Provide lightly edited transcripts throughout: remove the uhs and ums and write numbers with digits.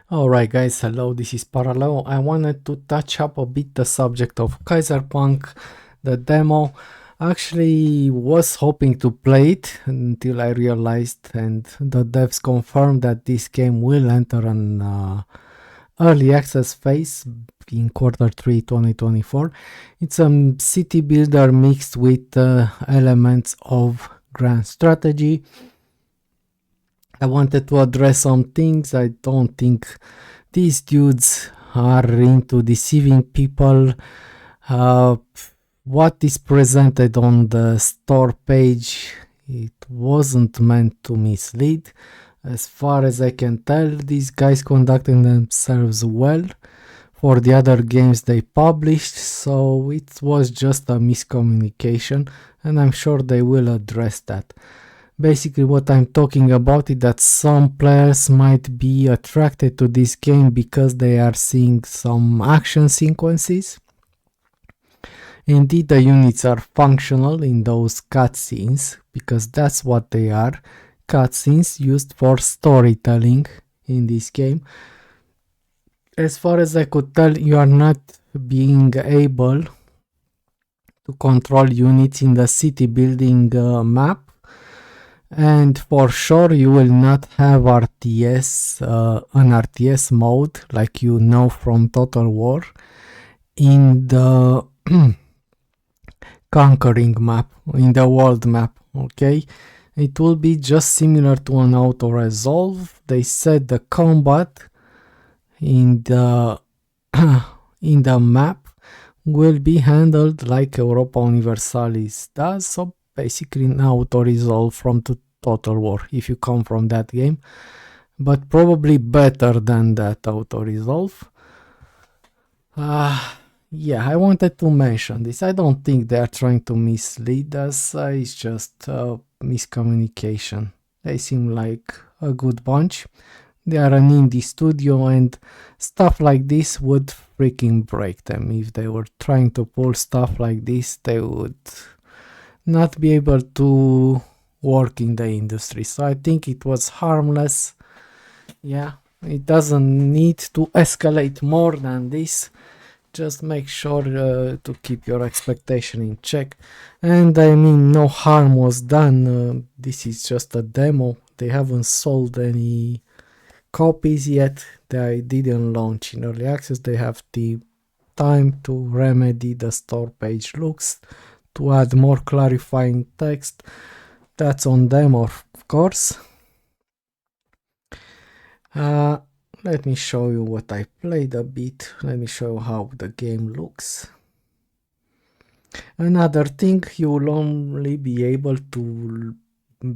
Alright guys, hello, this is Paraleo. I wanted to touch up a bit the subject of Kaiserpunk, the demo. Actually was hoping to play it until I realized and the devs confirmed that this game will enter an early access phase in Q3 2024. It's a city builder mixed with elements of grand strategy. I wanted to address some things. I don't think these dudes are into deceiving people. Uh, what is presented on the store page, it wasn't meant to mislead. As far as I can tell, these guys conducting themselves well for the other games they published, so it was just a miscommunication, and I'm sure they will address that. Basically what I'm talking about is that some players might be attracted to this game because they are seeing some action sequences. Indeed, the units are functional in those cutscenes because that's what they are, cutscenes used for storytelling in this game. As far as I could tell, you are not being able to control units in the city building map. And for sure you will not have RTS, an RTS mode like you know from Total War in the conquering map, in the world map, okay? It will be just similar to an autoresolve. They said the combat in the in the map will be handled like Europa Universalis does, so basically an autoresolve from Total War if you come from that game, but probably better than that autoresolve. Yeah, I wanted to mention this. I don't think they are trying to mislead us, it's just miscommunication. They seem like a good bunch. They are an indie studio and stuff like this would freaking break them. If they were trying to pull stuff like this, they would not be able to work in the industry. So I think it was harmless. Yeah, it doesn't need to escalate more than this. Just make sure to keep your expectation in check. And I mean, no harm was done. This is just a demo. They haven't sold any copies yet. They didn't launch in early access. They have the time to remedy the store page looks, to add more clarifying text. That's on them, of course. Let me show you what I played a bit. Let me show you how the game looks. Another thing, you will only be able to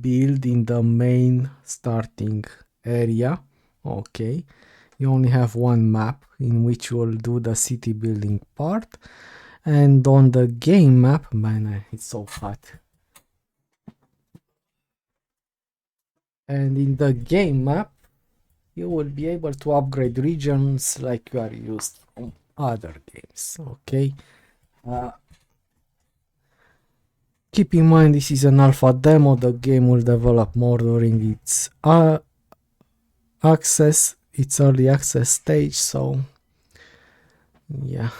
build in the main starting area. Okay, you only have one map in which you will do the city building part, and on the game map, man, it's so hot. And in the game map, you will be able to upgrade regions like you are used from other games. Okay. Keep in mind this is an alpha demo. The game will develop more during its early access stage. So yeah,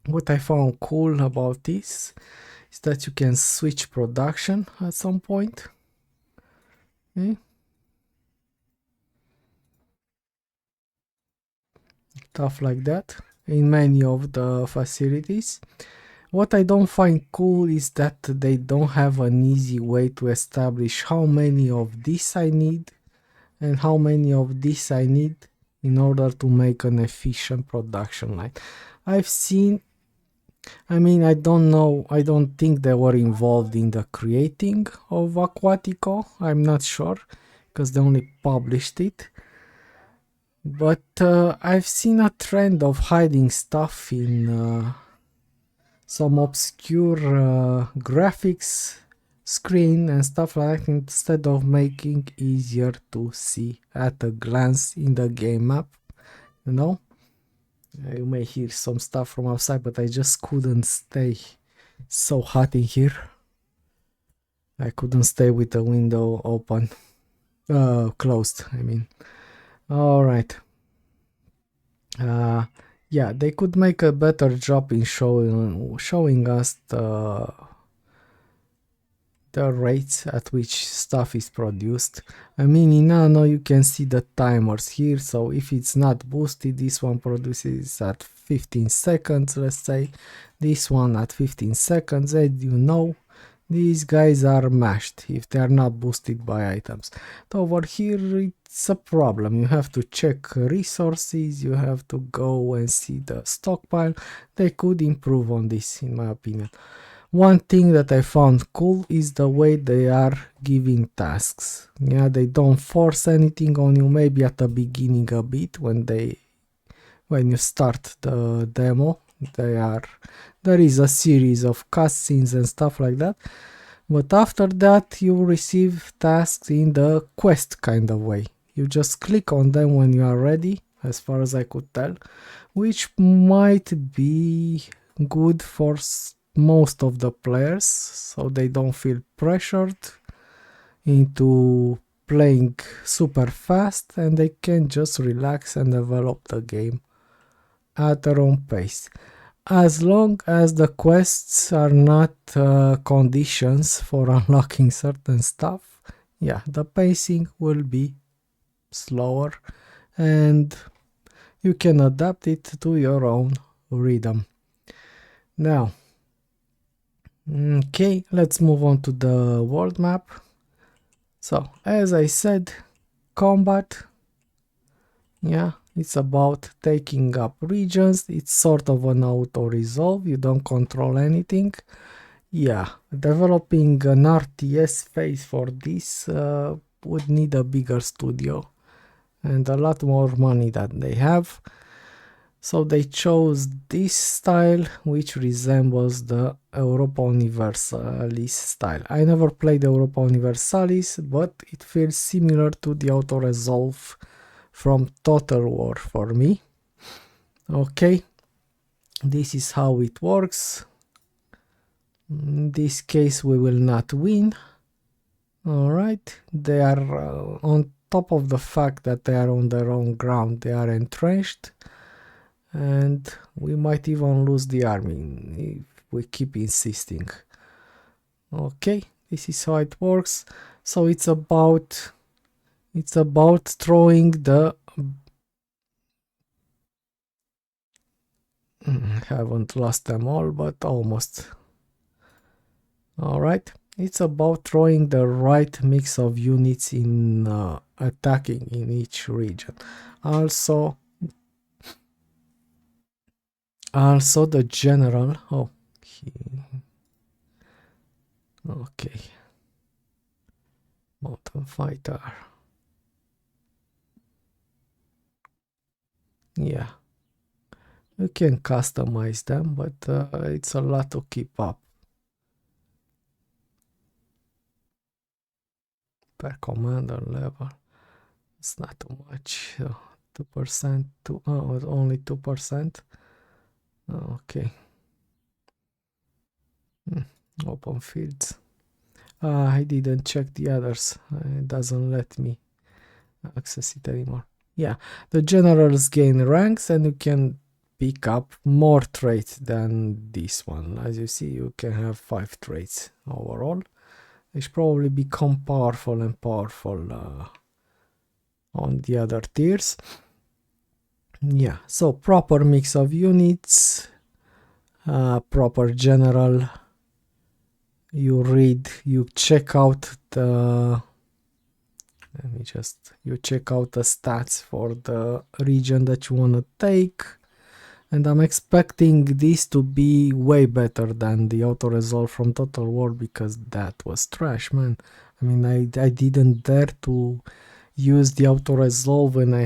what I found cool about this is that you can switch production at some point. Okay. Stuff like that in many of the facilities. What I don't find cool is that they don't have an easy way to establish how many of this I need and how many of this I need in order to make an efficient production line. I've seen, I mean, I don't know, I don't think they were involved in the creating of Aquatico. I'm not sure because they only published it. But I've seen a trend of hiding stuff in some obscure graphics screen and stuff like that instead of making easier to see at a glance in the game map, you know. You may hear some stuff from outside, but I just couldn't stay. So hot in here. I couldn't stay with the window open, closed, I mean. All right. Yeah, they could make a better job in showing us the rates at which stuff is produced. I mean, in Nano you can see the timers here, so if it's not boosted, this one produces at 15 seconds, let's say, this one at 15 seconds, and you know, these guys are mashed if they are not boosted by items. So over here it's a problem, you have to check resources, you have to go and see the stockpile. They could improve on this, in my opinion. One thing that I found cool is the way they are giving tasks. Yeah, they don't force anything on you, maybe at the beginning a bit when you start the demo. There is a series of cutscenes and stuff like that. But after that you receive tasks in the quest kind of way. You just click on them when you are ready, as far as I could tell, which might be good for most of the players, so they don't feel pressured into playing super fast and they can just relax and develop the game at their own pace. As long as the quests are not conditions for unlocking certain stuff, yeah, the pacing will be slower and you can adapt it to your own rhythm. Now, okay, let's move on to the world map. So, as I said, combat, yeah, it's about taking up regions. It's sort of an auto-resolve, you don't control anything. Yeah, developing an RTS phase for this would need a bigger studio and a lot more money than they have. So they chose this style, which resembles the Europa Universalis style. I never played Europa Universalis, but it feels similar to the auto-resolve from Total War for me. Okay, this is how it works. In this case we will not win. Alright, they are on top of the fact that they are on their own ground, they are entrenched. And we might even lose the army if we keep insisting. Okay, this is how it works. So it's about throwing the haven't lost them all, but almost. All right, it's about throwing the right mix of units in attacking in each region. Also the general. Oh, okay. Mountain fighter. Yeah, you can customize them, but it's a lot to keep up. Per commander level, it's not too much. 2% to only 2%. Okay. Open fields. I didn't check the others. It doesn't let me access it anymore. Yeah, the generals gain ranks and you can pick up more traits than this one. As you see, you can have 5 traits overall. They should probably become powerful and powerful on the other tiers. Yeah, so proper mix of units, proper general. You check out the you check out the stats for the region that you want to take, and I'm expecting this to be way better than the auto-resolve from Total War, because that was trash, man. I mean, I didn't dare to use the auto-resolve when I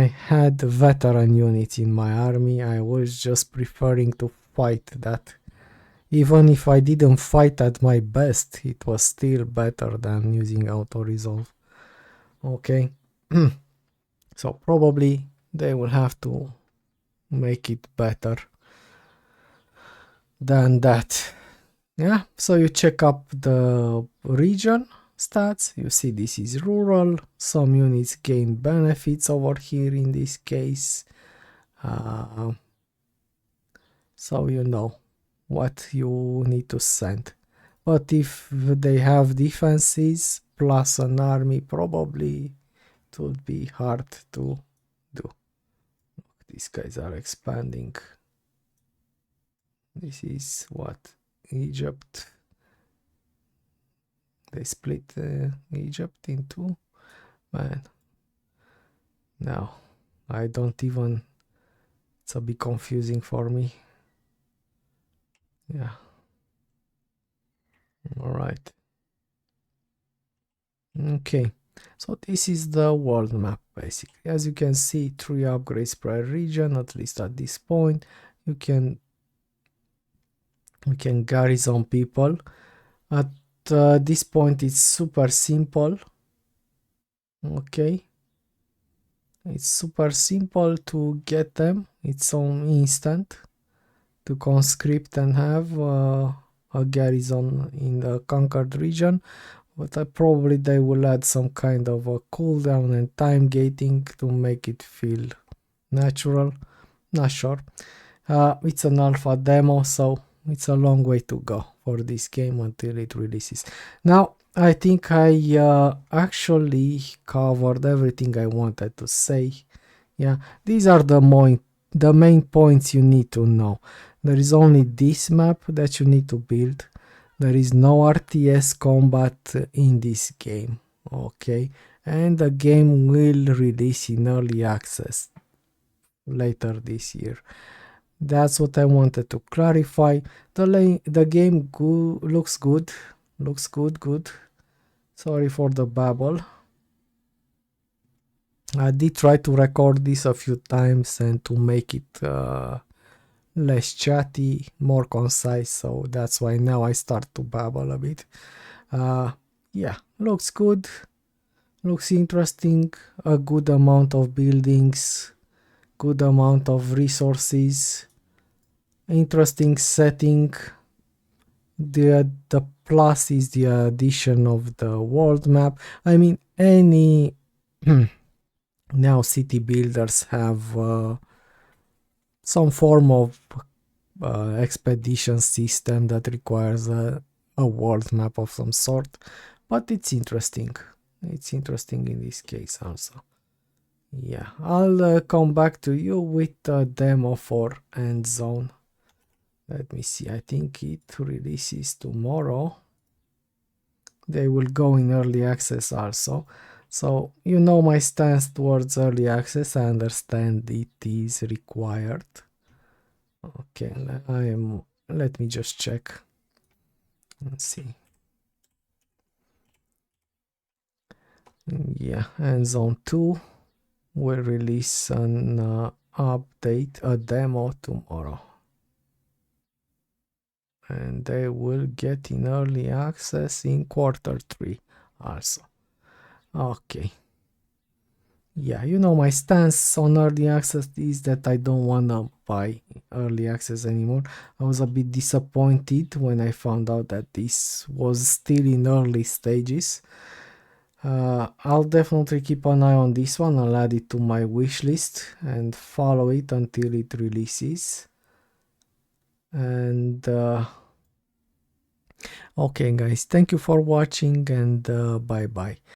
had veteran units in my army. I was just preferring to fight that. Even if I didn't fight at my best, it was still better than using auto-resolve. Okay. So probably they will have to make it better than that. Yeah, so you check up the region stats. You see this is rural. Some units gain benefits over here in this case. So you know what you need to send. But if they have defenses plus an army, probably it would be hard to do. These guys are expanding. This is what? Egypt. They split Egypt in two. Man, no, I don't even. It's a bit confusing for me. Yeah. All right. Okay. So this is the world map basically. As you can see, 3 upgrades per region, at least at this point. You can garrison people. At this point, it's super simple. Okay. It's super simple to get them. It's on instant to conscript and have a garrison in the conquered region. But probably they will add some kind of a cooldown and time gating to make it feel natural. Not sure. It's an alpha demo, so it's a long way to go for this game until it releases. Now, I think I actually covered everything I wanted to say. Yeah, these are the main points you need to know. There is only this map that you need to build. There is no RTS combat in this game. Okay, and the game will release in early access later this year. That's what I wanted to clarify. The game looks good. Looks good. Sorry for the babble. I did try to record this a few times and to make it less chatty, more concise, so that's why now I start to babble a bit. Yeah, looks good. Looks interesting. A good amount of buildings. Good amount of resources. Interesting setting. The plus is the addition of the world map. I mean, any now city builders have some form of expedition system that requires a world map of some sort, but it's interesting. It's interesting in this case also. Yeah, I'll come back to you with a demo for End Zone. Let me see, I think it releases tomorrow. They will go in early access also. So you know my stance towards early access. I understand it is required. Okay, let me just check. Let's see. Yeah, and Zone 2 will release an update, a demo tomorrow. And they will get in early access in Q3 also. Okay. Yeah, you know my stance on early access is that I don't wanna buy early access anymore. I was a bit disappointed when I found out that this was still in early stages. I'll definitely keep an eye on this one. I'll add it to my wish list and follow it until it releases. And okay guys, thank you for watching and bye bye.